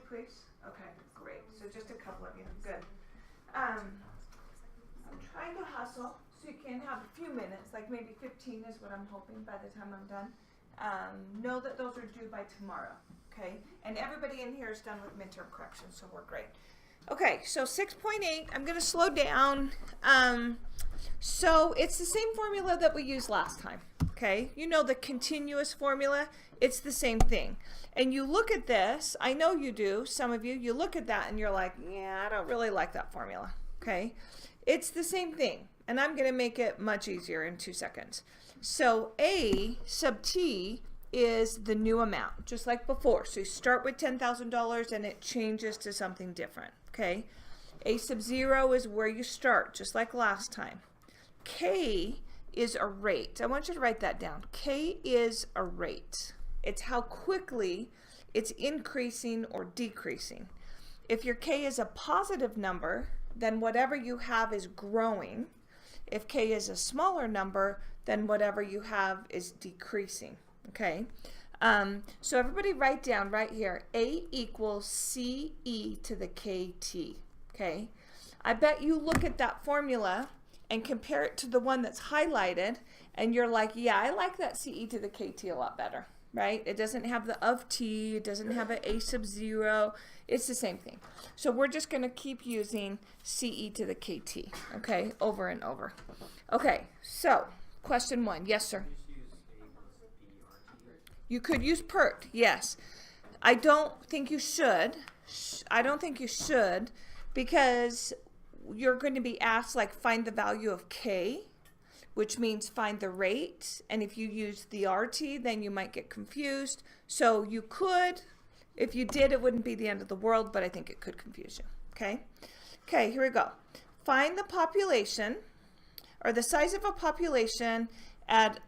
please? Okay, great. So just a couple of you. Good. I'm trying to hustle so you can have a few minutes, like maybe 15 is what I'm hoping by the time I'm done. Know that those are due by tomorrow, okay? And everybody in here is done with midterm corrections, so we're great. Okay, so 6.8, I'm going to slow down. So it's the same formula that we used last time, okay? You know the continuous formula, it's the same thing. And you look at this, I know you do, some of you look at that and you're like, yeah, I don't really like that formula, okay? It's the same thing, and I'm going to make it much easier in 2 seconds. So A sub T is the new amount, just like before. So you start with $10,000 and it changes to something different, okay? A sub 0 is where you start, just like last time. K is a rate. I want you to write that down. K is a rate. It's how quickly it's increasing or decreasing. If your K is a positive number, then whatever you have is growing. If K is a smaller number, then whatever you have is decreasing, okay? So everybody write down right here, A equals CE to the KT, okay? I bet you look at that formula and compare it to the one that's highlighted, and you're like, yeah, I like that CE to the KT a lot better, right? It doesn't have the of T, it doesn't have an A sub 0, it's the same thing. So we're just gonna keep using CE to the KT, okay, over and over. Okay, so question 1, yes sir? You could use PERT, yes. I don't think you should. I don't think you should, because you're going to be asked, like, find the value of K, which means find the rate. And if you use the RT, then you might get confused. So you could, if you did, it wouldn't be the end of the world, but I think it could confuse you, okay? Okay, here we go. Find the population, or the size of a population at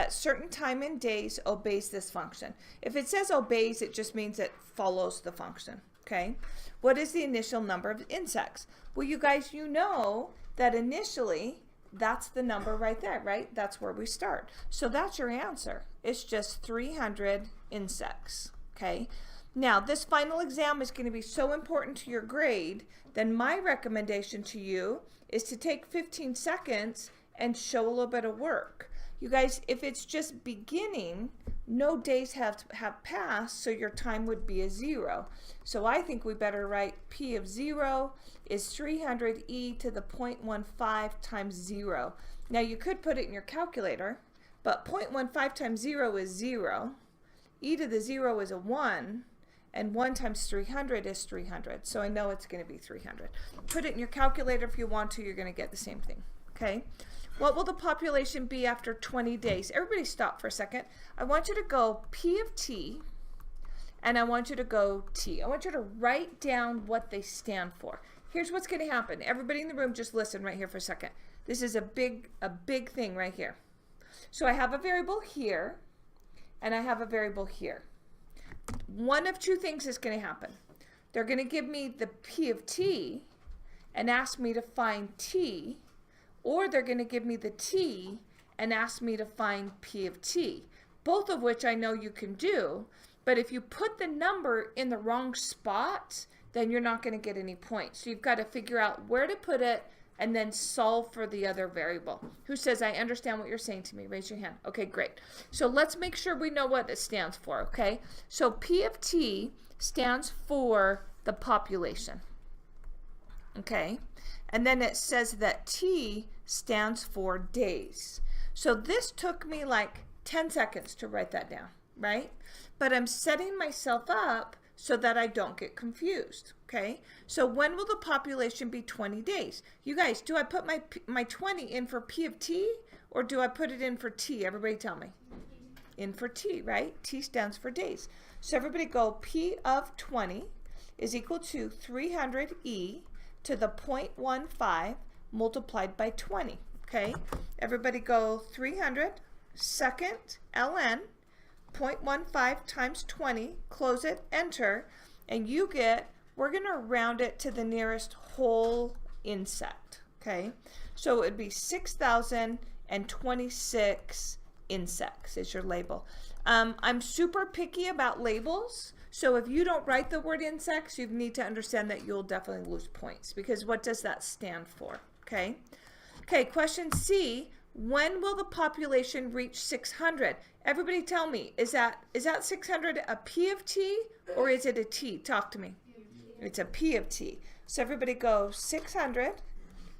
certain time and days obeys this function. If it says obeys, it just means it follows the function, okay? What is the initial number of insects? Well, you guys, you know that initially, that's the number right there, right? That's where we start. So that's your answer. It's just 300 insects, okay? Now, this final exam is going to be so important to your grade, then my recommendation to you is to take 15 seconds and show a little bit of work. You guys, if it's just beginning, no days have passed, so your time would be a 0. So I think we better write P of 0 is 300 e to the 0.15 times 0. Now you could put it in your calculator, but 0.15 times 0 is 0. E to the 0 is a 1, and 1 times 300 is 300. So I know it's going to be 300. Put it in your calculator if you want to, you're going to get the same thing, okay? What will the population be after 20 days? Everybody stop for a second. I want you to go P of T, and I want you to go T. I want you to write down what they stand for. Here's what's going to happen. Everybody in the room, just listen right here for a second. This is a big thing right here. So I have a variable here, and I have a variable here. One of two things is going to happen. They're going to give me the P of T and ask me to find T, or they're going to give me the T and ask me to find P of T, both of which I know you can do, but if you put the number in the wrong spot, then you're not going to get any points. So you've got to figure out where to put it and then solve for the other variable. Who says, I understand what you're saying to me? Raise your hand. Okay, great. So let's make sure we know what it stands for, okay? So P of T stands for the population, okay? And then it says that T stands for days. So this took me like 10 seconds to write that down, right? But I'm setting myself up so that I don't get confused, okay? So when will the population be 20 days? You guys, do I put my 20 in for P of T, or do I put it in for T? Everybody tell me. In for T, right? T stands for days. So everybody go P of 20 is equal to 300 e to the 0.15 multiplied by 20, okay? Everybody go 300 second ln 0.15 times 20, close it, enter, and you get, we're going to round it to the nearest whole insect, okay? So it would be 6,026 insects is your label. I'm super picky about labels, So if you don't write the word insects, you need to understand that you'll definitely lose points, because what does that stand for? Okay. Okay, question C, when will the population reach 600? Everybody tell me, is that 600 a P of T or is it a T? Talk to me. It's a P of T. So everybody go 600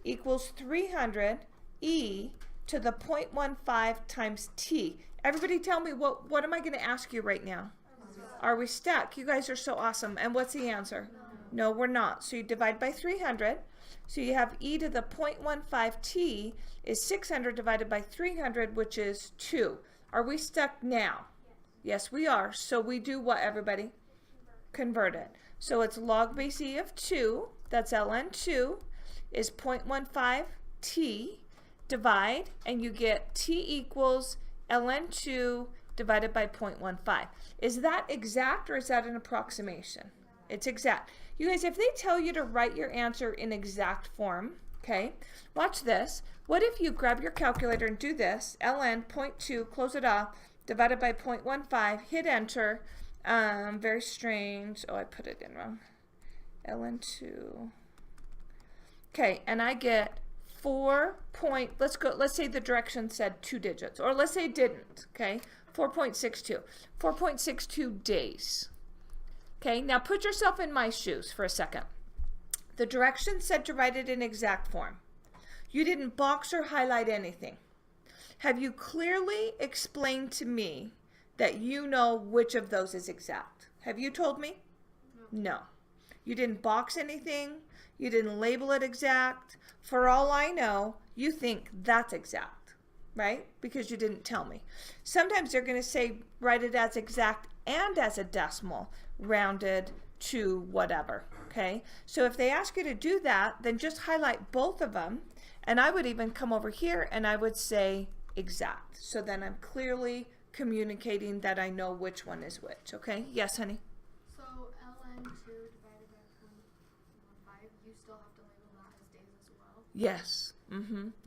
equals 300 e to the 0.15 times T. Everybody tell me, what am I going to ask you right now? Are we stuck? You guys are so awesome. And what's the answer? No, we're not. So you divide by 300. So you have e to the 0.15 t is 600 divided by 300, which is 2. Are we stuck now? Yes, we are. So we do what, everybody? Convert it. So it's log base e of 2, that's ln 2, is 0.15 t, divide, and you get t equals ln 2 divided by 0.15. Is that exact or is that an approximation? It's exact. You guys, if they tell you to write your answer in exact form, okay, watch this. What if you grab your calculator and do this, ln 0.2, close it off, divided by 0.15, hit enter, very strange, oh, I put it in wrong, ln 2, okay, and I get 4 point, let's say the direction said 2 digits, or let's say it didn't, okay, 4.62 days. Okay, now put yourself in my shoes for a second. The directions said to write it in exact form. You didn't box or highlight anything. Have you clearly explained to me that you know which of those is exact? Have you told me? No. You didn't box anything. You didn't label it exact. For all I know, you think that's exact, right? Because you didn't tell me. Sometimes they're going to say write it as exact and as a decimal, rounded to whatever, okay? So if they ask you to do that, then just highlight both of them, and I would even come over here and I would say exact. So then I'm clearly communicating that I know which one is which, okay? Yes, honey? So ln 2 divided by 0.15, you still have to label that as days as well? Yes.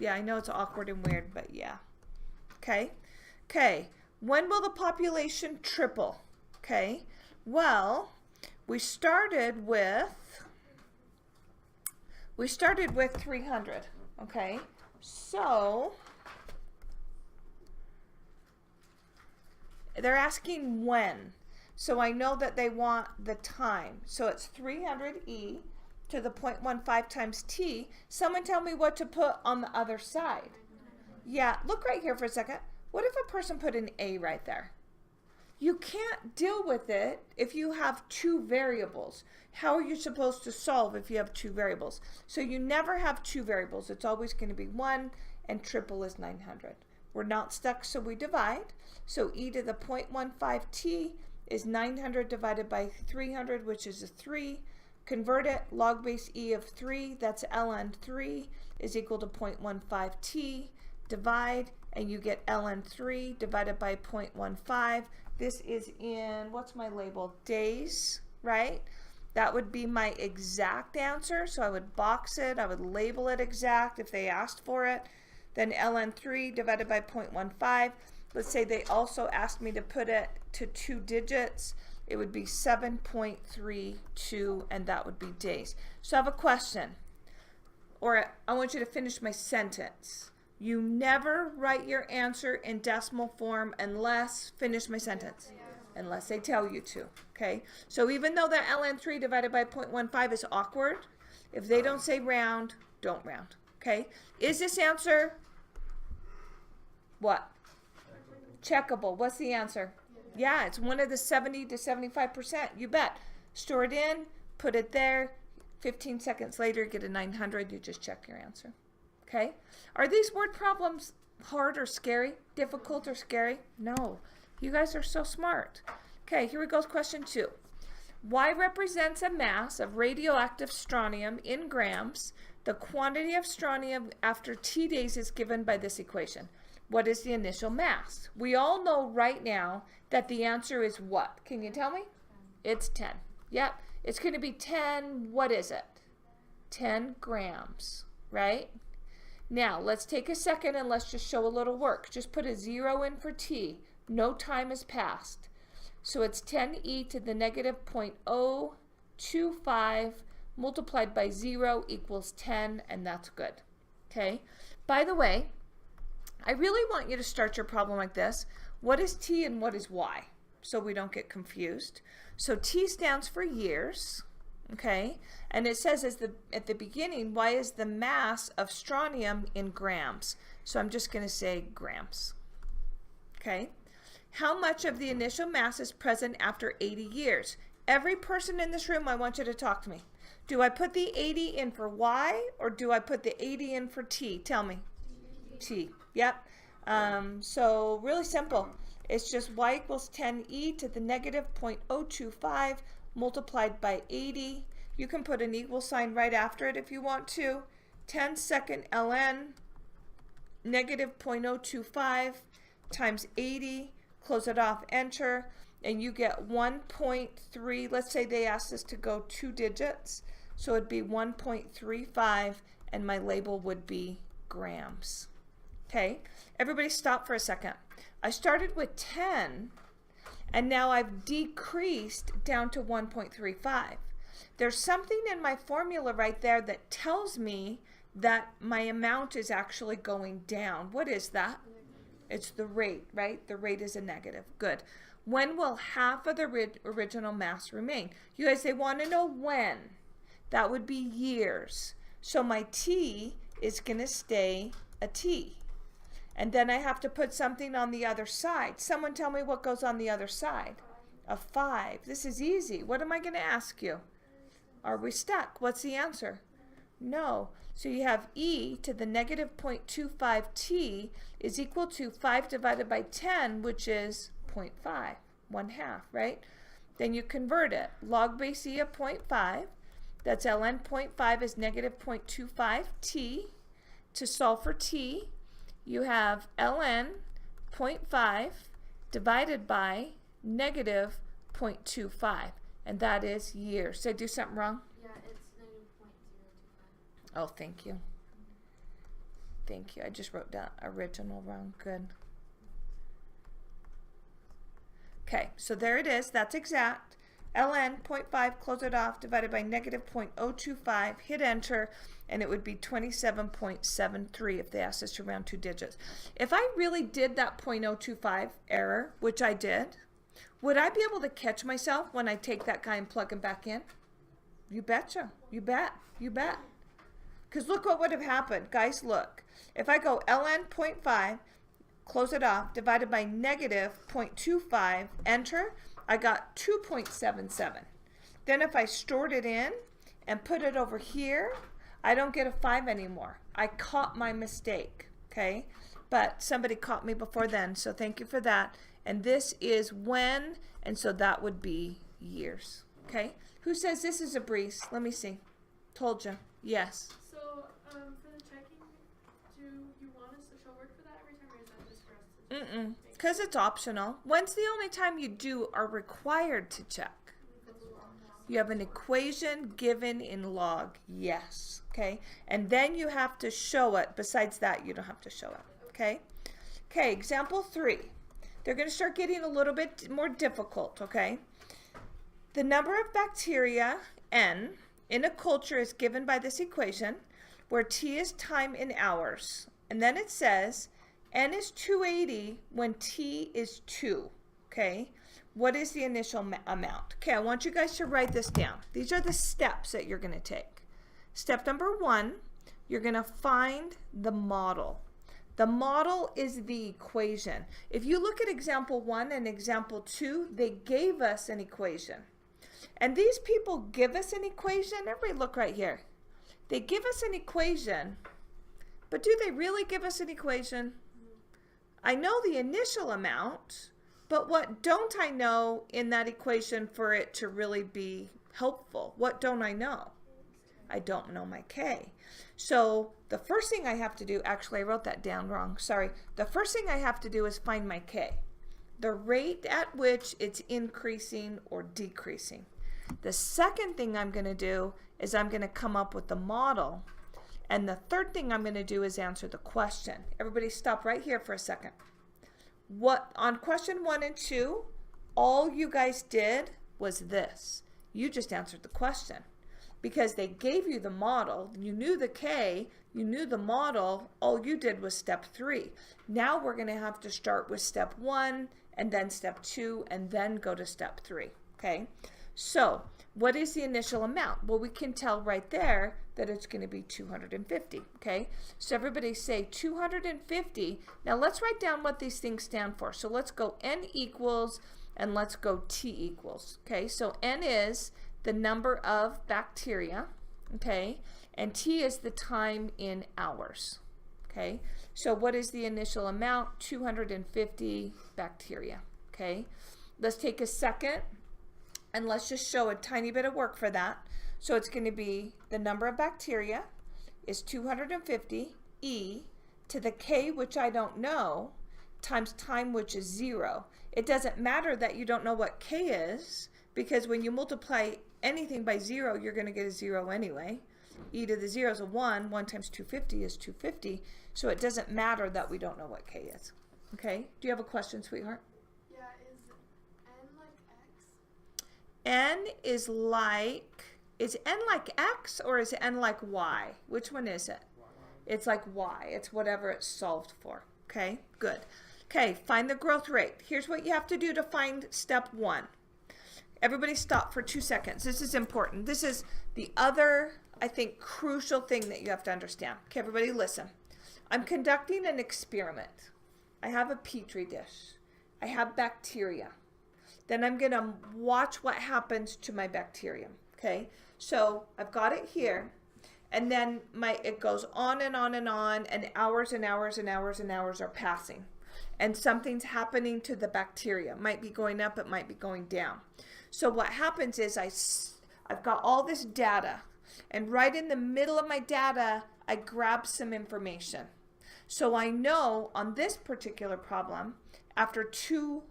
Yeah, I know it's awkward and weird, but yeah. Okay. Okay. When will the population triple? Okay. Well, we started with 300. Okay. So they're asking when. So I know that they want the time. So it's 300e to the 0.15 times t. Someone tell me what to put on the other side. Yeah, look right here for a second. What if a person put an a right there? You can't deal with it if you have 2 variables. How are you supposed to solve if you have 2 variables? So you never have 2 variables. It's always going to be 1, and triple is 900. We're not stuck, so we divide. So e to the 0.15 t is 900 divided by 300, which is a 3. Convert it, log base e of 3, that's ln 3, is equal to 0.15 t. Divide, and you get ln 3 divided by 0.15. This is in, what's my label? Days, right? That would be my exact answer. So I would box it, I would label it exact if they asked for it. Then ln 3 divided by 0.15. Let's say they also asked me to put it to 2 digits. It would be 7.32, and that would be days. So I have a question, or I want you to finish my sentence. You never write your answer in decimal form unless, finish my sentence, unless they tell you to, okay? So even though that ln 3 divided by 0.15 is awkward, if they don't say round, don't round, okay? Is this answer, what? Checkable. What's the answer? Yeah, it's one of the 70 to 75%. You bet. Store it in, put it there. 15 seconds later, get a 900. You just check your answer. Okay? Are these word problems hard or scary? Difficult or scary? No. You guys are so smart. Okay, here we go. Question 2. Y represents a mass of radioactive strontium in grams. The quantity of strontium after T days is given by this equation. What is the initial mass? We all know right now that the answer is what? Can you tell me? It's 10. Yep. It's going to be 10, what is it? 10 grams, right? Now, let's take a second and let's just show a little work. Just put a 0 in for T. No time has passed. So it's 10e to the negative 0.025 multiplied by 0 equals 10, and that's good. Okay? By the way, I really want you to start your problem like this. What is t and what is y? So we don't get confused. So t stands for years, okay? And it says at the beginning, y is the mass of strontium in grams. So I'm just going to say grams, okay? How much of the initial mass is present after 80 years? Every person in this room, I want you to talk to me. Do I put the 80 in for y or do I put the 80 in for t? Tell me. T. Yep. So really simple. It's just y equals 10e to the negative 0.025 multiplied by 80. You can put an equal sign right after it if you want to. 10 second ln negative 0.025 times 80. Close it off, enter, and you get 1.3. Let's say they asked us to go 2 digits. So it'd be 1.35, and my label would be grams. Okay, everybody stop for a second. I started with 10, and now I've decreased down to 1.35. There's something in my formula right there that tells me that my amount is actually going down. What is that? It's the rate, right? The rate is a negative. Good. When will half of the original mass remain? You guys, they want to know when. That would be years. So my t is going to stay a t. And then I have to put something on the other side. Someone tell me what goes on the other side. A 5. This is easy. What am I going to ask you? Are we stuck? What's the answer? No. So you have e to the negative 0.25t is equal to 5 divided by 10, which is 0.5, 1/2, right? Then you convert it. Log base e of 0.5, that's ln 0.5 is negative 0.25t. To solve for t, you have ln 0.5 divided by negative 0.25, and that is years. Did I do something wrong? Yeah, it's negative 0.025. Oh, thank you. Thank you. I just wrote down original wrong. Good. Okay, so there it is. That's exact. ln 0.5, close it off, divided by negative 0.025, hit enter, and it would be 27.73 if they asked us to round 2 digits. If I really did that 0.025 error, which I did, would I be able to catch myself when I take that guy and plug him back in? You betcha. You bet. You bet. Because look what would have happened. Guys, look. If I go ln 0.5, close it off, divided by negative 0.25, enter, I got 2.77. Then if I stored it in and put it over here, I don't get a 5 anymore. I caught my mistake, okay? But somebody caught me before then, so thank you for that. And this is when, and so that would be years, okay? Who says this is a breeze? Let me see. Told you. Yes. So, for the checking, do you want us to show work for that every time, or is that just for us to check? Because it's optional. When's the only time you are required to check? You have an equation given in log. Yes. Okay. And then you have to show it. Besides that, you don't have to show it. Okay. Okay. Example 3. They're going to start getting a little bit more difficult. Okay. The number of bacteria, N, in a culture is given by this equation, where T is time in hours. And then it says N is 280 when T is 2. Okay. What is the initial amount? Okay, I want you guys to write this down. These are the steps that you're going to take. Step number 1, you're going to find the model. The model is the equation. If you look at example 1 and example 2, they gave us an equation. And these people give us an equation. Everybody look right here. They give us an equation, but do they really give us an equation? I know the initial amount, but what don't I know in that equation for it to really be helpful? What don't I know? I don't know my K. So the first thing I have to do, actually I wrote that down wrong, sorry. The first thing I have to do is find my K, the rate at which it's increasing or decreasing. The second thing I'm going to do is I'm going to come up with the model. And the third thing I'm going to do is answer the question. Everybody stop right here for a second. What on question 1 and 2, all you guys did was this. You just answered the question. Because they gave you the model, you knew the K, you knew the model, all you did was step 3. Now we're going to have to start with step 1, and then step 2, and then go to step 3, okay? So, what is the initial amount? Well, we can tell right there that it's going to be 250, okay? So everybody say 250. Now let's write down what these things stand for. So let's go N equals, and let's go T equals, okay? So N is the number of bacteria, okay? And T is the time in hours, okay? So what is the initial amount? 250 bacteria, okay? Let's take a second and let's just show a tiny bit of work for that. So it's going to be the number of bacteria is 250 E to the K, which I don't know, times time, which is 0. It doesn't matter that you don't know what K is, because when you multiply anything by 0, you're going to get a 0 anyway. E to the 0 is a 1. 1 times 250 is 250. So it doesn't matter that we don't know what K is. Okay? Do you have a question, sweetheart? Yeah, is N like X? N is N like X or is N like Y? Which one is it? It's like Y. It's whatever it's solved for. Okay? Good. Okay, find the growth rate. Here's what you have to do to find step 1. Everybody stop for 2 seconds. This is important. This is the other, I think, crucial thing that you have to understand. Okay, everybody listen. I'm conducting an experiment. I have a petri dish. I have bacteria. Then I'm going to watch what happens to my bacterium. Okay, so I've got it here. And then it goes on and on and on, and hours and hours and hours and hours are passing. And something's happening to the bacteria. It might be going up, it might be going down. So what happens is I've got all this data, and right in the middle of my data, I grab some information. So I know on this particular problem, after 2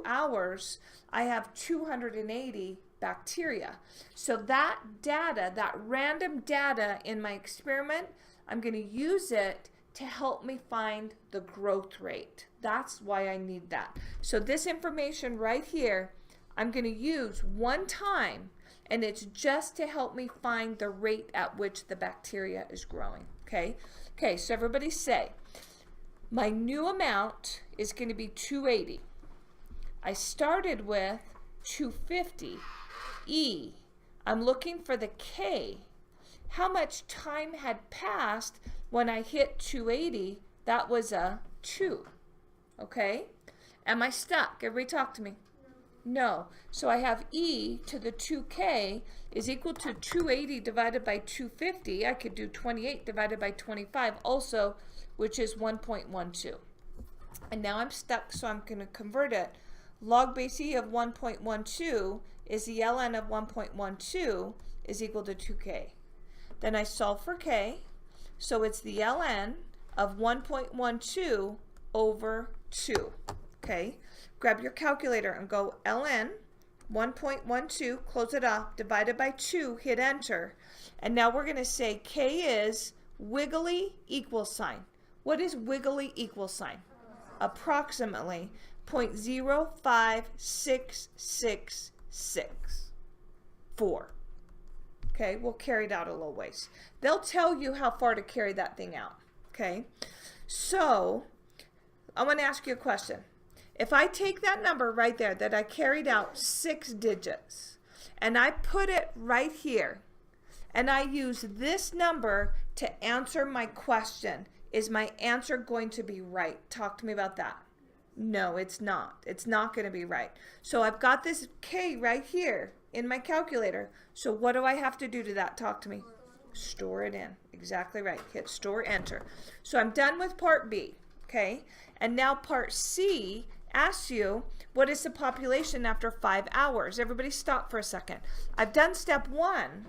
hours, I have 280 bacteria. So that data, that random data in my experiment, I'm going to use it to help me find the growth rate. That's why I need that. So this information right here, I'm going to use one time, and it's just to help me find the rate at which the bacteria is growing. Okay? Okay, so everybody say, my new amount is going to be 280. I started with 250 E. I'm looking for the K. How much time had passed when I hit 280? That was a 2. Okay? Am I stuck? Everybody talk to me. No. So I have E to the 2K is equal to 280 divided by 250. I could do 28 divided by 25 also, which is 1.12. And now I'm stuck, so I'm going to convert it. Log base E of 1.12 is the ln of 1.12 is equal to 2K. Then I solve for K, so it's the ln of 1.12 over 2. Okay? Grab your calculator and go ln 1.12, close it off, divided by 2, hit enter. And now we're going to say K is wiggly equal sign. What is wiggly equal sign? Approximately 0.05666. Okay, we'll carry it out a little ways. They'll tell you how far to carry that thing out. Okay, so I want to ask you a question. If I take that number right there that I carried out 6 digits, and I put it right here, and I use this number to answer my question, is my answer going to be right? Talk to me about that. No, it's not. It's not going to be right. So I've got this K right here in my calculator. So what do I have to do to that? Talk to me. Store it in. Exactly right. Hit store, enter. So I'm done with part B. Okay. And now part C asks you, what is the population after 5 hours? Everybody stop for a second. I've done step 1,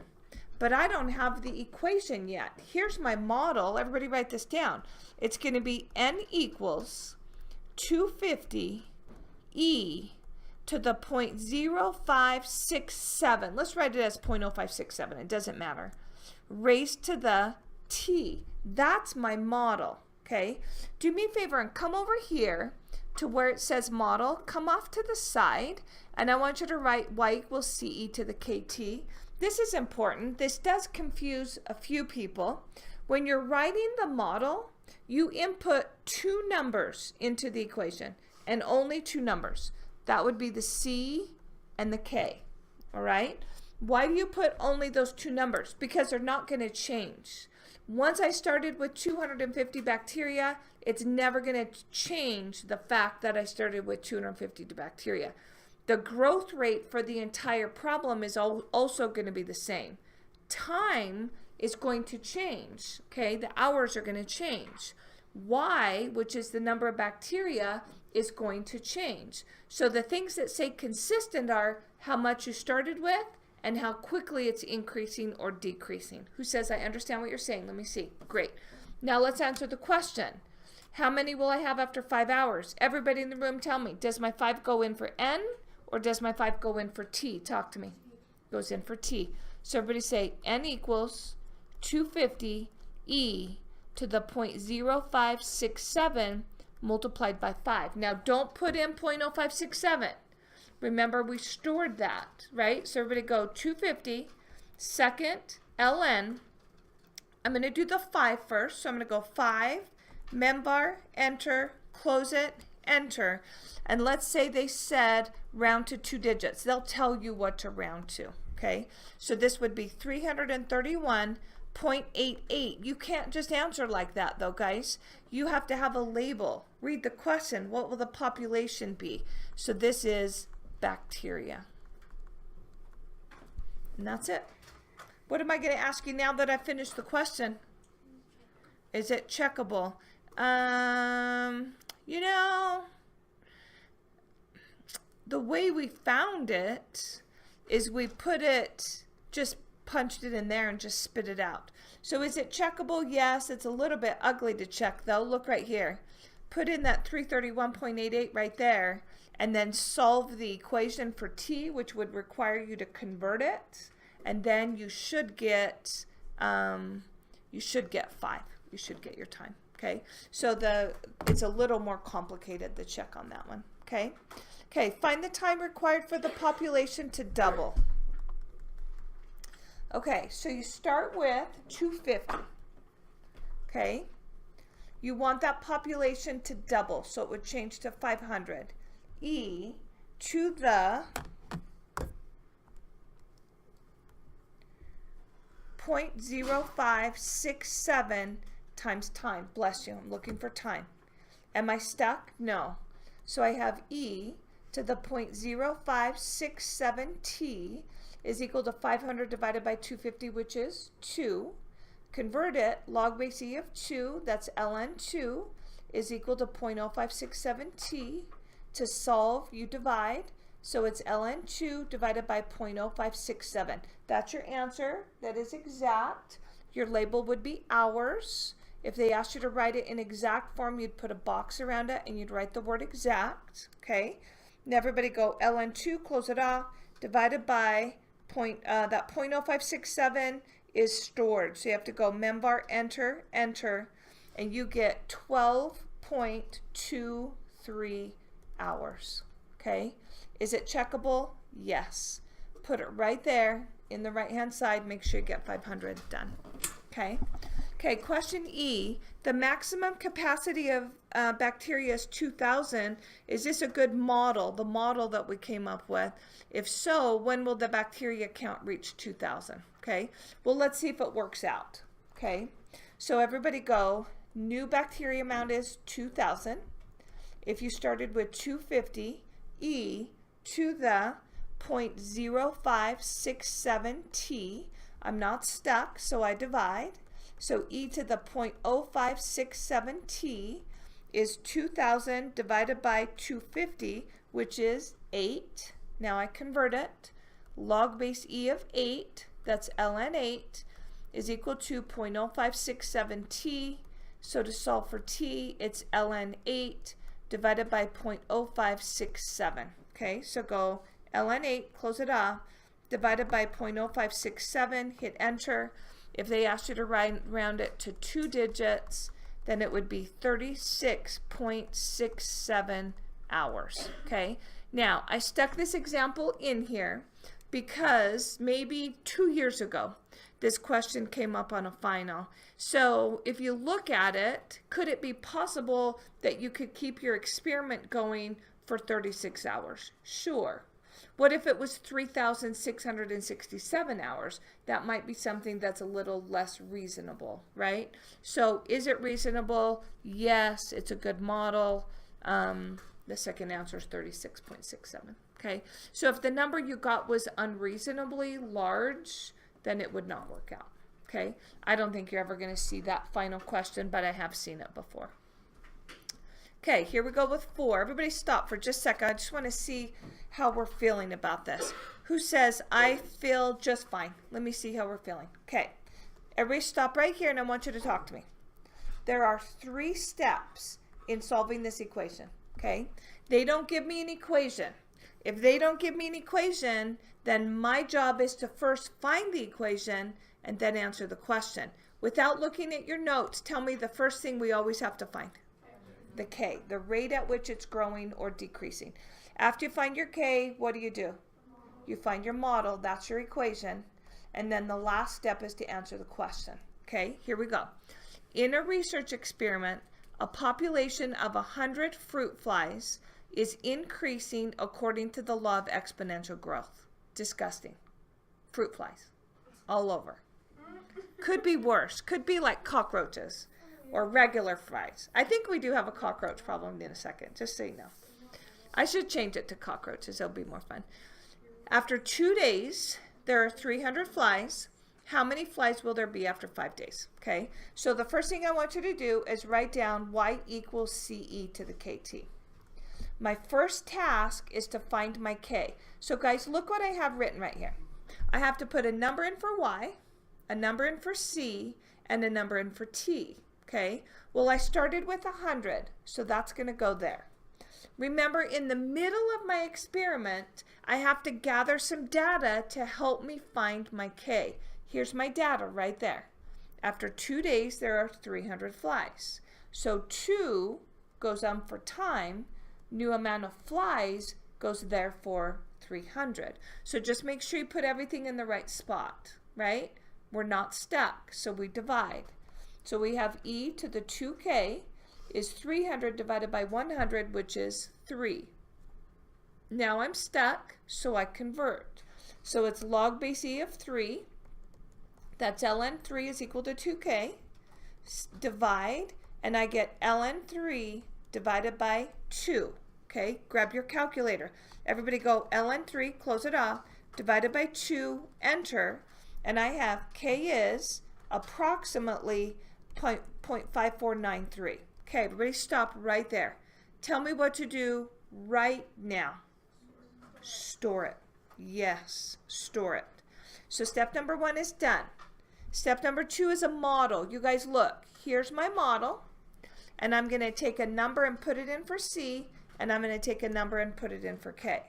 but I don't have the equation yet. Here's my model. Everybody write this down. It's going to be N equals 250 E to the 0.0567. Let's write it as 0.0567. It doesn't matter. Raised to the T. That's my model. Okay. Do me a favor and come over here to where it says model, come off to the side, and I want you to write y equals CE to the KT. This is important. This does confuse a few people. When you're writing the model, you input two numbers into the equation, and only two numbers. That would be the C and the K, all right? Why do you put only those two numbers? Because they're not going to change. Once I started with 250 bacteria, it's never going to change the fact that I started with 250 bacteria. The growth rate for the entire problem is also going to be the same. Time is going to change, okay? The hours are going to change. Y, which is the number of bacteria, is going to change. So the things that stay consistent are how much you started with and how quickly it's increasing or decreasing. Who says I understand what you're saying? Let me see. Great. Now let's answer the question. How many will I have after 5 hours? Everybody in the room tell me, does my 5 go in for N or does my 5 go in for T? Talk to me. Goes in for T. So everybody say N equals 250 E to the 0.0567 multiplied by 5. Now don't put in 0.0567. Remember we stored that, right? So everybody go 250, second, ln. I'm going to do the 5 first. So I'm going to go 5, membar, enter, close it, enter. And let's say they said round to 2 digits. They'll tell you what to round to, okay? So this would be 331.88. You can't just answer like that though, guys. You have to have a label. Read the question. What will the population be? So this is bacteria. And that's it. What am I going to ask you now that I finished the question? Is it checkable? You know, the way we found it is we put it, just punched it in there and just spit it out. So is it checkable? Yes, it's a little bit ugly to check though. Look right here. Put in that 331.88 right there and then solve the equation for T, which would require you to convert it, and then you should get 5. You should get your time. Okay, so it's a little more complicated, the check on that one. Okay, find the time required for the population to double. Okay, so you start with 250. Okay, you want that population to double, so it would change to 500. E to the 0.0567 times time. Bless you, I'm looking for time. Am I stuck? No. So I have E to the 0.0567 T is equal to 500 divided by 250, which is 2. Convert it, log base E of 2, that's ln 2, is equal to 0.0567 T. To solve, you divide, so it's ln 2 divided by 0.0567. That's your answer. That is exact. Your label would be hours. If they asked you to write it in exact form, you'd put a box around it and you'd write the word exact. Okay. Now everybody go ln 2, close it off, divided by that 0.0567 is stored. So you have to go membar, enter, enter, and you get 12.23 hours. Okay. Is it checkable? Yes. Put it right there in the right hand side. Make sure you get 500 done. Okay. Okay, question E. The maximum capacity of bacteria is 2,000. Is this a good model, the model that we came up with? If so, when will the bacteria count reach 2,000? Okay, well, let's see if it works out. Okay, so everybody go, new bacteria amount is 2,000. If you started with 250, E to the 0.0567 T, I'm not stuck, so I divide. So E to the 0.0567 T is 2,000 divided by 250, which is 8. Now I convert it. Log base E of 8, that's ln 8, is equal to 0.0567 T. So to solve for T, it's ln 8 divided by 0.0567. Okay, so go ln 8, close it off, divided by 0.0567, hit enter. If they asked you to round it to 2 digits, then it would be 36.67 hours. Okay, now I stuck this example in here because maybe 2 years ago this question came up on a final. So if you look at it, could it be possible that you could keep your experiment going for 36 hours? Sure. What if it was 3,667 hours? That might be something that's a little less reasonable, right? So is it reasonable? Yes, it's a good model. The second answer is 36.67. Okay, so if the number you got was unreasonably large, then it would not work out. Okay, I don't think you're ever going to see that final question, but I have seen it before. Okay, here we go with 4. Everybody stop for just a second. I just want to see how we're feeling about this. Who says, I feel just fine? Let me see how we're feeling. Okay, everybody stop right here and I want you to talk to me. There are 3 steps in solving this equation. Okay, they don't give me an equation. If they don't give me an equation, then my job is to first find the equation and then answer the question. Without looking at your notes, tell me the first thing we always have to find. The K, the rate at which it's growing or decreasing. After you find your K, what do? You find your model, that's your equation, and then the last step is to answer the question. Okay, here we go. In a research experiment, a population of 100 fruit flies is increasing according to the law of exponential growth. Disgusting. Fruit flies all over. Could be worse. Could be like cockroaches or regular flies. I think we do have a cockroach problem in a second, just so you know. I should change it to cockroaches. It'll be more fun. After 2 days, there are 300 flies. How many flies will there be after 5 days? Okay, so the first thing I want you to do is write down y equals CE to the KT. My first task is to find my K. So guys, look what I have written right here. I have to put a number in for Y, a number in for C, and a number in for T. Okay, well I started with 100, so that's going to go there. Remember, in the middle of my experiment, I have to gather some data to help me find my K. Here's my data right there. After 2 days, there are 300 flies. So 2 goes on for time. New amount of flies goes there for 300. So just make sure you put everything in the right spot, right? We're not stuck, so we divide. So we have e to the 2k is 300 divided by 100, which is 3. Now I'm stuck, so I convert. So it's log base e of 3. That's ln 3 is equal to 2k. Divide, and I get ln 3 divided by 2. Okay, grab your calculator. Everybody go ln 3, close it off, divided by 2, enter, and I have k is approximately 0.5493. Okay, everybody stop right there. Tell me what to do right now. Store it. Yes, store it. So step number 1 is done. Step number 2 is a model. You guys look, here's my model, and I'm going to take a number and put it in for C, and I'm going to take a number and put it in for K.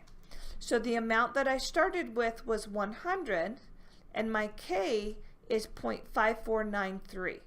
So the amount that I started with was 100, and my K is 0.5493.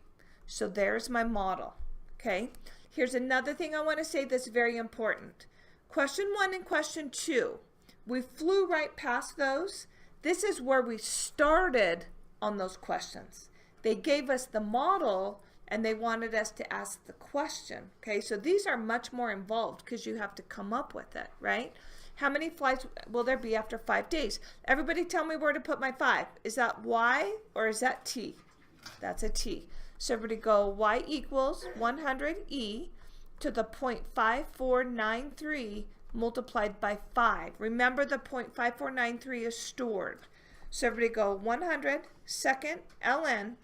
So there's my model. Okay, here's another thing I want to say that's very important. Question 1 and question 2, we flew right past those. This is where we started on those questions. They gave us the model and they wanted us to ask the question. Okay, so these are much more involved because you have to come up with it, right? How many flies will there be after 5 days? Everybody tell me where to put my 5. Is that Y or is that T? That's a T. So everybody go y equals 100e to the 0.5493 multiplied by 5. Remember, the 0.5493 is stored. So everybody go 100, second, ln,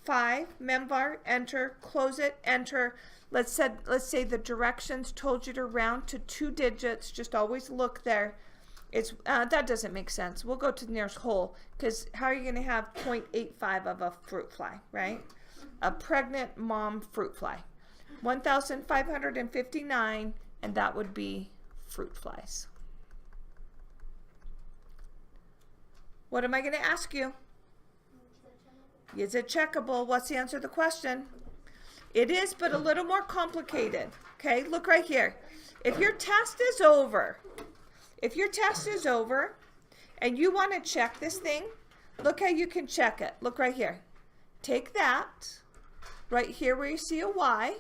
5, memvar, enter, close it, enter. Let's say the directions told you to round to 2 digits. Just always look there. It's that doesn't make sense. We'll go to the nearest whole, because how are you going to have 0.85 of a fruit fly, right? A pregnant mom fruit fly. 1,559, and that would be fruit flies. What am I going to ask you? Is it checkable? What's the answer to the question? It is, but a little more complicated. Okay, look right here. if your test is over, and you want to check this thing, look how you can check it. Look right here. Take that, right here where you see a Y,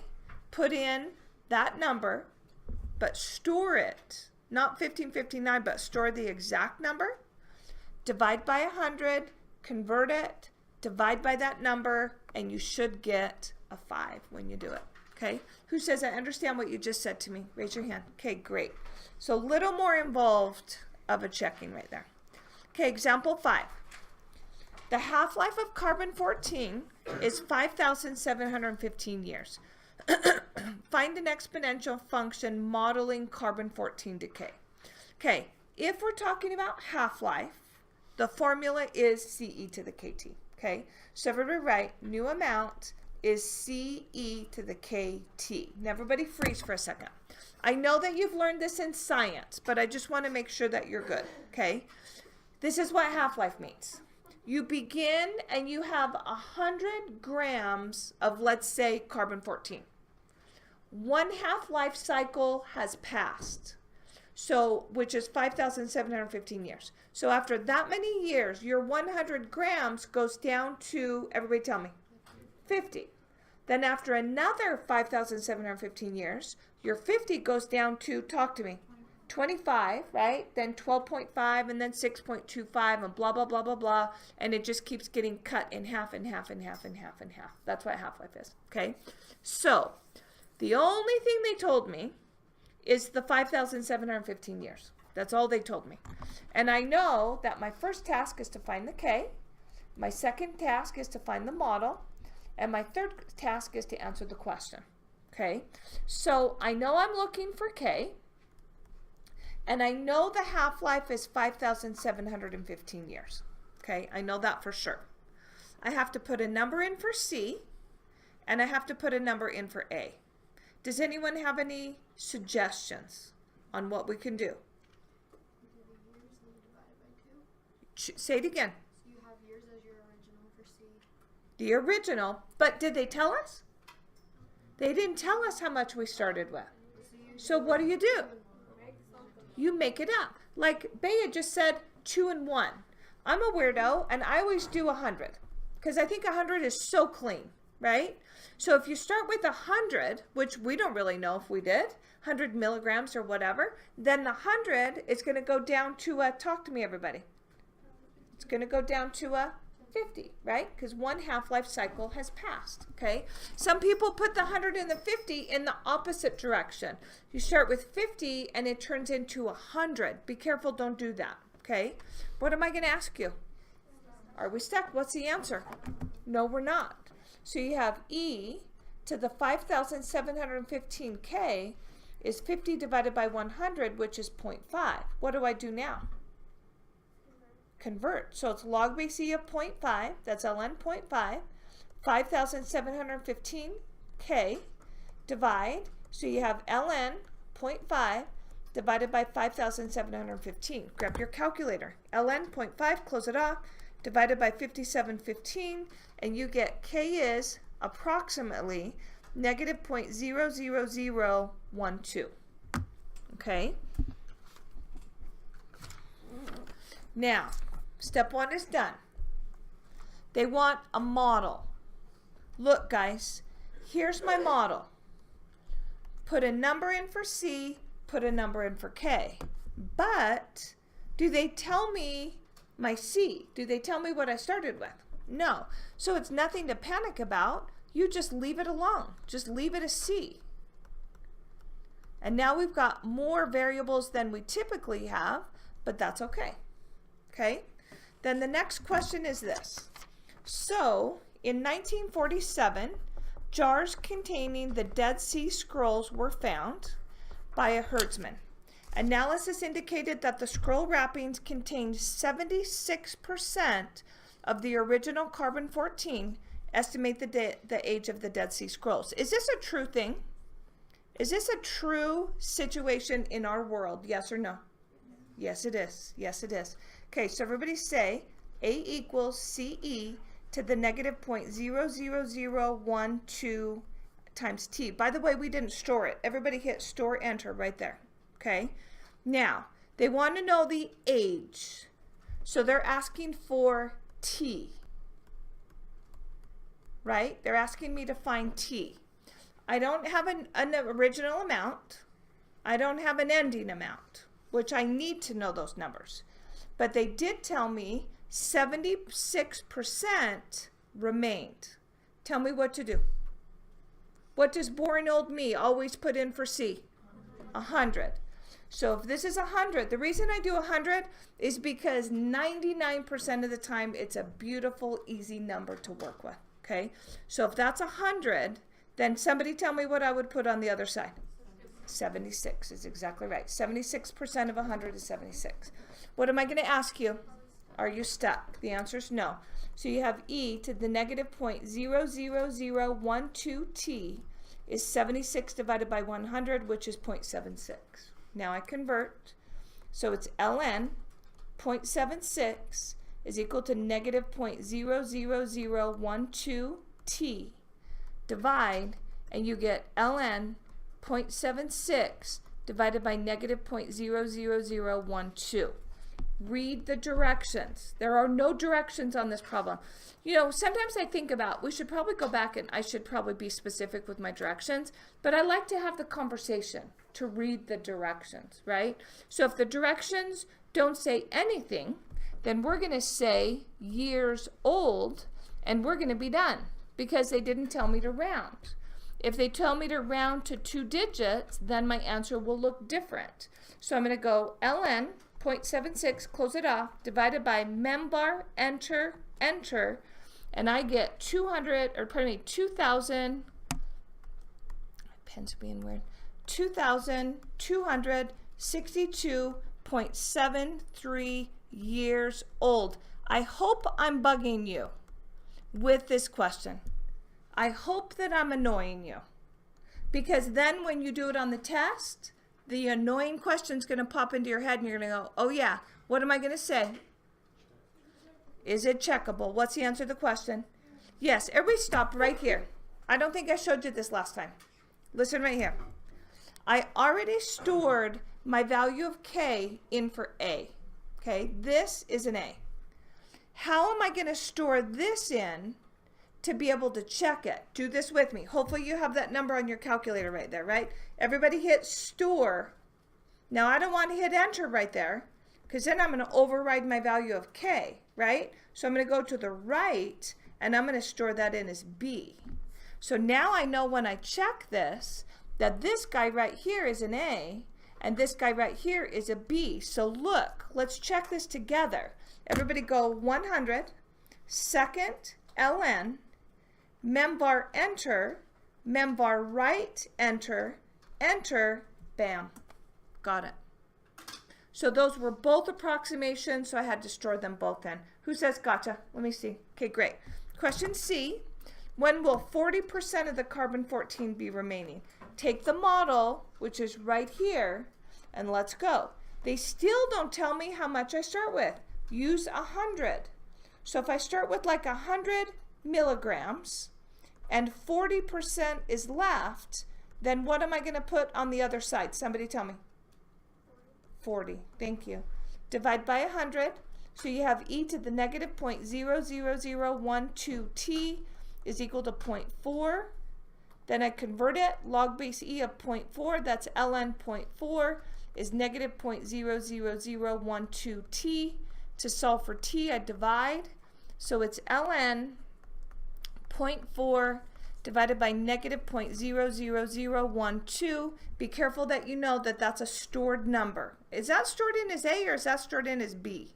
put in that number, but store it. Not 1559, but store the exact number. Divide by 100, convert it, divide by that number, and you should get a 5 when you do it. Okay? Who says I understand what you just said to me? Raise your hand. Okay, great. So a little more involved of a checking right there. Okay, example 5. The half-life of carbon-14 is 5,715 years. Find an exponential function modeling carbon-14 decay. Okay, if we're talking about half-life, the formula is CE to the KT. Okay, so everybody write, new amount is CE to the KT. Now everybody freeze for a second. I know that you've learned this in science, but I just want to make sure that you're good. Okay, this is what half-life means. You begin and you have 100 grams of, let's say, carbon-14. One half-life cycle has passed, so which is 5,715 years. So after that many years, your 100 grams goes down to, everybody tell me, 50. Then after another 5,715 years, your 50 goes down to, talk to me, 25, right? Then 12.5 and then 6.25 and blah, blah, blah, blah, blah. And it just keeps getting cut in half and half and half and half and half. That's what half-life is, okay? So the only thing they told me is the 5,715 years. That's all they told me. And I know that my first task is to find the K. My second task is to find the model. And my third task is to answer the question, okay? So I know I'm looking for K. And I know the half-life is 5,715 years. Okay, I know that for sure. I have to put a number in for C, and I have to put a number in for A. Does anyone have any suggestions on what we can do? Say it again. So you have years as your original for C. The original, but did they tell us? They didn't tell us how much we started with. So what do? You make it up. Like Bea just said 2 and 1. I'm a weirdo and I always do 100 because I think 100 is so clean, right? So if you start with 100, which we don't really know if we did, 100 milligrams or whatever, then the 100 is going to go down to a, talk to me everybody. It's going to go down to a 50, right? Because one half-life cycle has passed, okay? Some people put the 100 and the 50 in the opposite direction. You start with 50 and it turns into 100. Be careful, don't do that, okay? What am I going to ask you? Are we stuck? What's the answer? No, we're not. So you have E to the 5,715K is 50 divided by 100, which is 0.5. What do I do now? Convert. So it's log base E of 0.5, that's ln 0.5, 5,715K, divide, so you have ln 0.5 divided by 5,715. Grab your calculator. ln 0.5, close it off, divided by 5715, and you get K is approximately negative 0.00012. Okay? Now, step 1 is done. They want a model. Look, guys, here's my model. Put a number in for C, put a number in for K. But do they tell me my C? Do they tell me what I started with? No. So it's nothing to panic about. You just leave it alone. Just leave it as C. And now we've got more variables than we typically have, but that's okay. Okay, then the next question is this. So, in 1947, jars containing the Dead Sea Scrolls were found by a herdsman. Analysis indicated that the scroll wrappings contained 76% of the original carbon-14. Estimate the age of the Dead Sea Scrolls. Is this a true thing? Is this a true situation in our world? Yes or no? Yes, it is. Yes, it is. Okay, so everybody say A equals CE to the negative 0.00012 times T. By the way, we didn't store it. Everybody hit store enter right there. okay? Now, they want to know the age. So they're asking for T, right? They're asking me to find T. I don't have an original amount. I don't have an ending amount, which I need to know those numbers. But they did tell me 76% remained. Tell me what to do. What does boring old me always put in for C? 100. So if this is 100, the reason I do 100 is because 99% of the time it's a beautiful, easy number to work with, okay? So if that's 100, then somebody tell me what I would put on the other side. 76 is exactly right. 76% of 100 is 76. What am I going to ask you? Are you stuck? The answer is no. So you have e to the negative 0.00012t is 76 divided by 100, which is 0.76. Now I convert. So it's ln 0.76 is equal to negative 0.00012t. Divide, and you get ln 0.76 divided by negative 0.00012. Read the directions. There are no directions on this problem. You know, sometimes I think about, we should probably go back and I should probably be specific with my directions, but I like to have the conversation to read the directions, right? So if the directions don't say anything, then we're going to say years old and we're going to be done because they didn't tell me to round. If they tell me to round to 2 digits, then my answer will look different. So I'm going to go ln 0.76, close it off, divided by membar, enter, enter, and I get 2,000, my pen's being weird, 2,262.73 years old. I hope I'm bugging you with this question. I hope that I'm annoying you, because then when you do it on the test, the annoying question's going to pop into your head and you're going to go, oh yeah, what am I going to say? Is it checkable? What's the answer to the question? Yes, everybody stop right here. I don't think I showed you this last time. Listen right here. I already stored my value of K in for A. Okay, this is an A. How am I going to store this in to be able to check it? Do this with me. Hopefully you have that number on your calculator right there, right? Everybody hit store. Now I don't want to hit enter right there because then I'm going to override my value of K, right? So I'm going to go to the right and I'm going to store that in as B. So now I know when I check this that this guy right here is an A and this guy right here is a B. So look, let's check this together. Everybody go 100, second ln, membar enter, membar right enter, enter, bam, got it. So those were both approximations, so I had to store them both in. Who says gotcha? Let me see. Okay, great. Question C, when will 40% of the carbon-14 be remaining? Take the model, which is right here, and let's go. They still don't tell me how much I start with. Use 100. So if I start with like 100 milligrams and 40% is left, then what am I going to put on the other side? Somebody tell me. 40. Thank you. Divide by 100. So you have e to the negative 0.00012t is equal to 0.4. Then I convert it. Log base e of 0.4, that's ln 0.4, is negative 0.00012t. To solve for t, I divide. So it's ln 0.4 divided by negative 0.00012. Be careful that you know that that's a stored number. Is that stored in as A or is that stored in as B?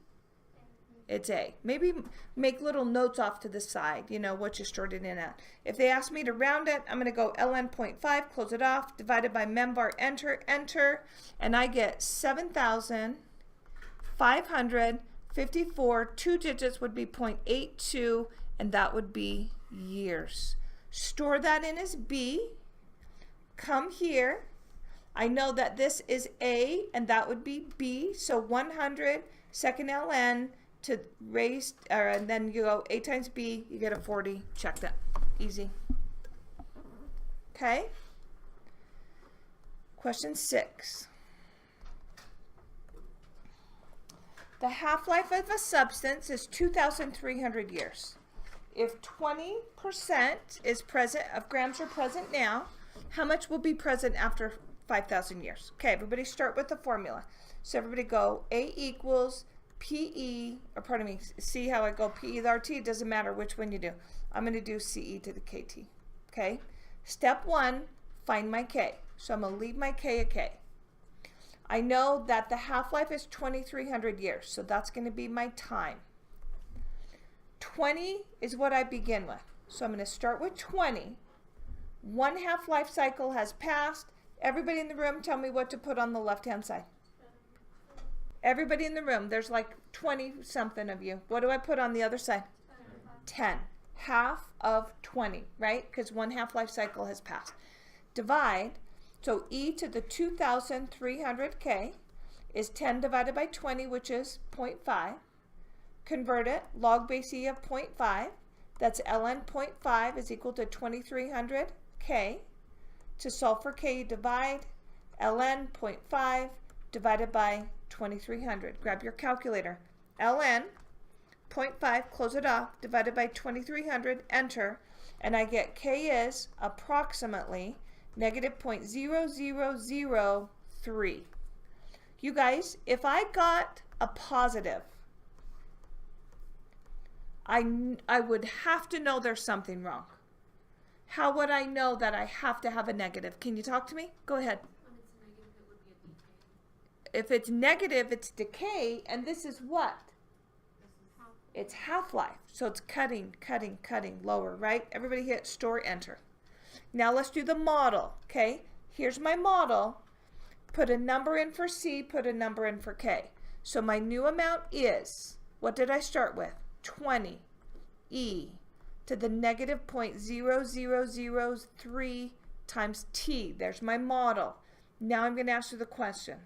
It's A. Maybe make little notes off to the side, you know, what you stored it in at. If they ask me to round it, I'm going to go ln 0.5, close it off, divided by membar, enter, enter, and I get 7,554. 2 digits would be 0.82, and that would be years. Store that in as B. Come here. I know that this is A, and that would be B. So 100, second ln, to raise, and then you go A times B, you get a 40. Check that. Easy. Okay. Question 6. The half-life of a substance is 2,300 years. If 20% is present, of grams are present now, how much will be present after 5,000 years? Okay, everybody start with the formula. So everybody go A equals PE, or pardon me, see how I go PE to the RT? It doesn't matter which one you do. I'm going to do CE to the KT. Okay? Step 1, find my K. So I'm going to leave my K at K. I know that the half-life is 2,300 years, so that's going to be my time. 20 is what I begin with. So I'm going to start with 20. One half-life cycle has passed. Everybody in the room, tell me what to put on the left-hand side. Everybody in the room, there's like 20-something of you. What do I put on the other side? 10. Half of 20, right? Because one half-life cycle has passed. Divide. So e to the 2,300k is 10 divided by 20, which is 0.5. Convert it, log base e of 0.5. That's ln 0.5 is equal to 2,300k. To solve for k, you divide ln 0.5 divided by 2,300. Grab your calculator. ln 0.5, close it off, divided by 2,300, enter, and I get k is approximately negative 0.0003. You guys, if I got a positive, I would have to know there's something wrong. How would I know that I have to have a negative? Can you talk to me? Go ahead. If it's negative, it's decay, and this is what? It's half-life. So it's cutting, cutting, cutting, lower, right? Everybody hit store, enter. Now let's do the model, okay? Here's my model. Put a number in for C, put a number in for K. So my new amount is, what did I start with? 20 e to the negative 0.0003 times t. There's my model. Now I'm going to ask you the question.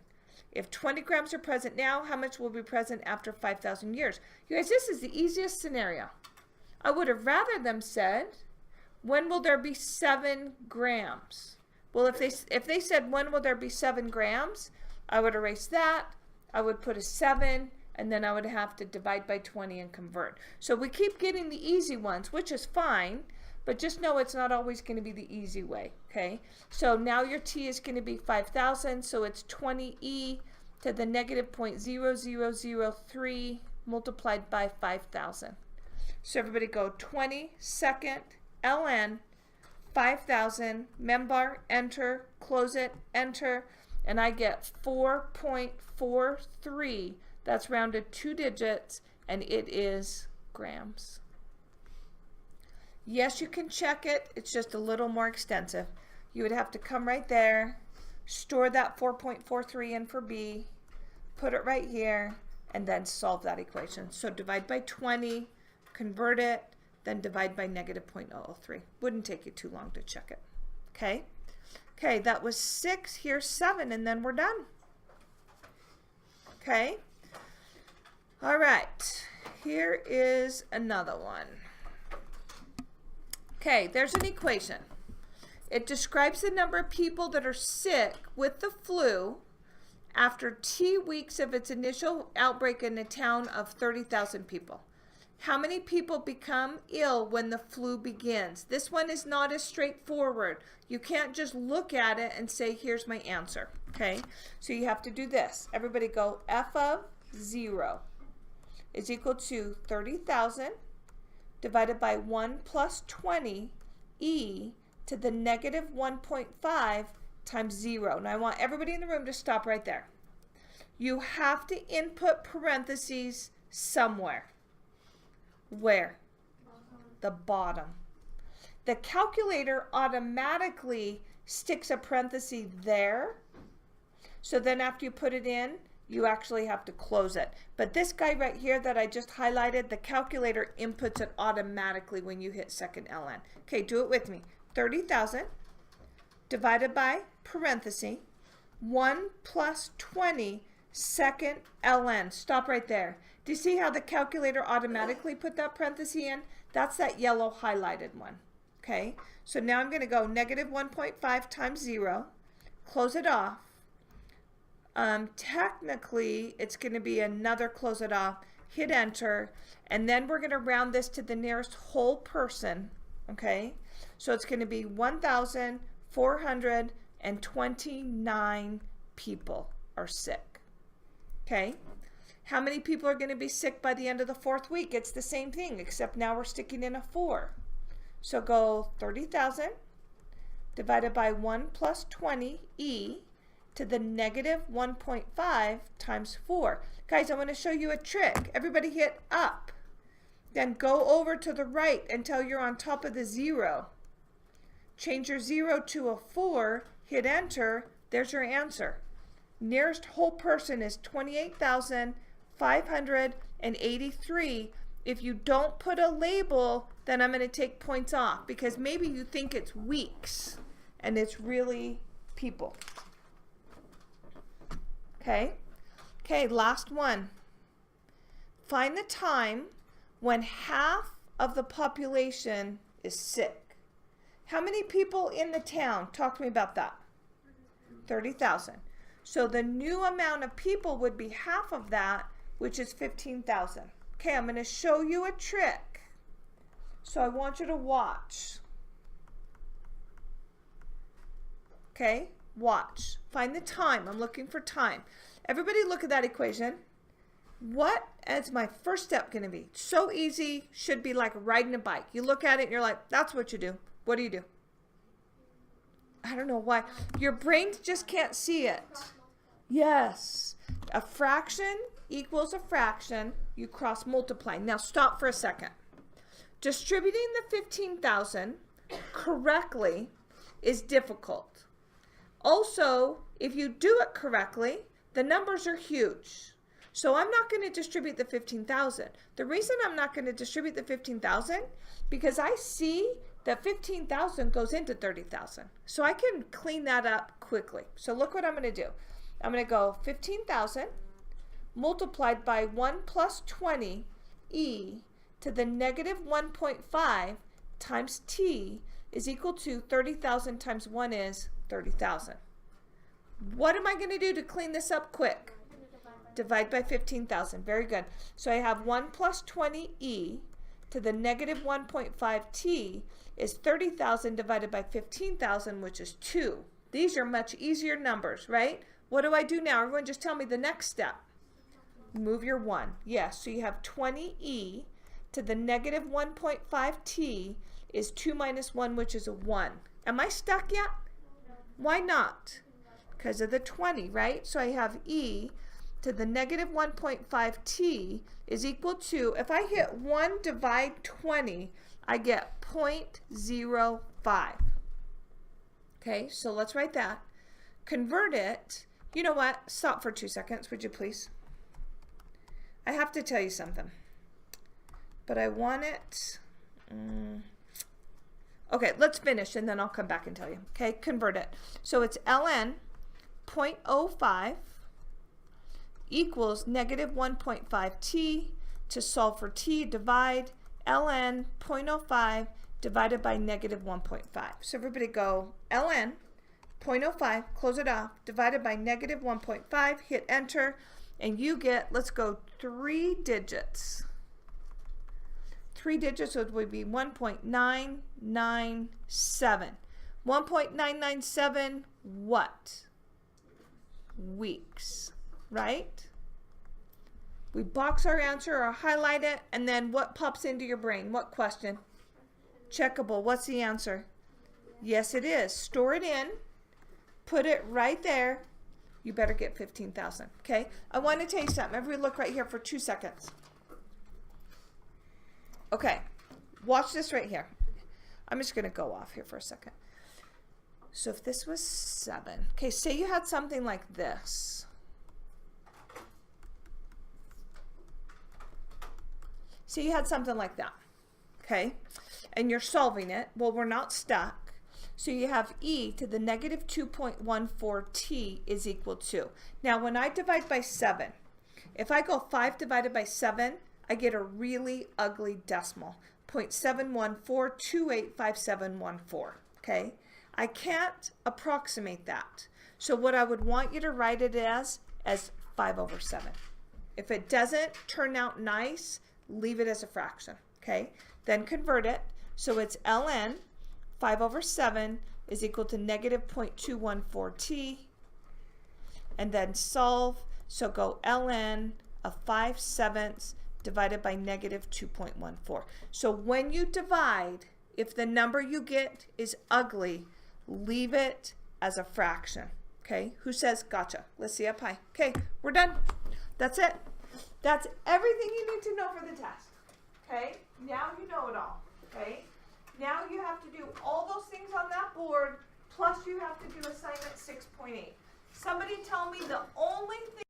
If 20 grams are present now, how much will be present after 5,000 years? You guys, this is the easiest scenario. I would have rather them said, when will there be 7 grams? Well, if they said, when will there be 7 grams, I would erase that. I would put a 7, and then I would have to divide by 20 and convert. So we keep getting the easy ones, which is fine, but just know it's not always going to be the easy way, okay? So now your t is going to be 5,000, so it's 20e to the negative 0.0003 multiplied by 5,000. So everybody go 20 second ln 5,000, membar, enter, close it, enter, and I get 4.43. That's rounded 2 digits, and it is grams. Yes, you can check it. It's just a little more extensive. You would have to come right there, store that 4.43 in for B, put it right here, and then solve that equation. So divide by 20, convert it, then divide by negative 0.003. Wouldn't take you too long to check it. Okay? Okay, that was 6. Here's 7, and then we're done. Okay? All right. Here is another one. Okay, there's an equation. It describes the number of people that are sick with the flu after T weeks of its initial outbreak in a town of 30,000 people. How many people become ill when the flu begins? This one is not as straightforward. You can't just look at it and say, here's my answer. Okay, so you have to do this. Everybody go, f of 0 is equal to 30,000 divided by 1 plus 20 e to the negative 1.5 times 0. Now I want everybody in the room to stop right there. You have to input parentheses somewhere. Where? The bottom. The calculator automatically sticks a parenthesis there. So then after you put it in, you actually have to close it. But this guy right here that I just highlighted, the calculator inputs it automatically when you hit second ln. Okay, do it with me. 30,000 divided by parenthesis 1 plus 20 second ln. Stop right there. Do you see how the calculator automatically put that parenthesis in? That's that yellow highlighted one. Okay, so now I'm going to go negative 1.5 times 0, close it off. Technically, it's going to be another close it off, hit enter, and then we're going to round this to the nearest whole person, okay? So it's going to be 1,429 people are sick, okay? How many people are going to be sick by the end of the 4th week? It's the same thing, except now we're sticking in a 4. So go 30,000 divided by 1 plus 20 e to the negative 1.5 times 4. Guys, I want to show you a trick. Everybody hit up. Then go over to the right until you're on top of the 0. Change your 0 to a 4, hit enter, there's your answer. Nearest whole person is 28,583. If you don't put a label, then I'm going to take points off because maybe you think it's weeks and it's really people. Okay? Okay, last one. Find the time when half of the population is sick. How many people in the town? Talk to me about that. 30,000. So the new amount of people would be half of that, which is 15,000. Okay, I'm going to show you a trick. So I want you to watch. Okay, watch. Find the time. I'm looking for time. Everybody look at that equation. What is my first step going to be? So easy, should be like riding a bike. You look at it and you're like, that's what you do. What do you do? I don't know why. Your brain just can't see it. Yes. A fraction equals a fraction. You cross multiply. Now stop for a second. Distributing the 15,000 correctly is difficult. Also, if you do it correctly, the numbers are huge. So I'm not going to distribute the 15,000. The reason I'm not going to distribute the 15,000 because I see that 15,000 goes into 30,000. So I can clean that up quickly. So look what I'm going to do. I'm going to go 15,000 multiplied by 1 plus 20 e to the negative 1.5 times t is equal to 30,000 times 1 is 30,000. What am I going to do to clean this up quick? Divide by 15,000. Very good. So I have 1 plus 20e to the negative 1.5t is 30,000 divided by 15,000, which is 2. These are much easier numbers, right? What do I do now? Everyone just tell me the next step. Move your 1. Yes, so you have 20e to the negative 1.5t is 2 minus 1, which is a 1. Am I stuck yet? Why not? Because of the 20, right? So I have e to the negative 1.5t is equal to, if I hit 1 divide 20, I get 0.05. Okay, so let's write that. Convert it. You know what? Stop for 2 seconds, would you please? I have to tell you something. But I want it. Okay, let's finish and then I'll come back and tell you. Okay, convert it. So it's ln 0.05 equals negative 1.5t. To solve for t, divide ln 0.05 divided by negative 1.5. So everybody go ln 0.05, close it off, divided by negative 1.5, hit enter, and you get, let's go 3 digits. 3 digits would be 1.997. 1.997 what? Weeks, right? We box our answer or highlight it, and then what pops into your brain? What question? Checkable. What's the answer? Yes, it is. Store it in. Put it right there. You better get 15,000. Okay? I want to tell you something. Everybody look right here for 2 seconds. Okay. Watch this right here. I'm just going to go off here for a second. So if this was 7. Okay, say you had something like this. Say you had something like that. Okay? And you're solving it. Well, we're not stuck. So you have e to the negative 2.14t is equal to. Now, when I divide by 7, if I go 5 divided by 7, I get a really ugly decimal. 0.714285714. Okay? I can't approximate that. So what I would want you to write it as 5 over 7. If it doesn't turn out nice, leave it as a fraction, okay? Then convert it. So it's ln 5 over 7 is equal to negative 0.214t. And then solve. So go ln of 5/7 divided by negative 2.14. So when you divide, if the number you get is ugly, leave it as a fraction. Okay, who says gotcha? Let's see up high. Okay, we're done. That's it. That's everything you need to know for the test. Okay, now you know it all. Okay, now you have to do all those things on that board, plus you have to do assignment 6.8. Somebody tell me the only thing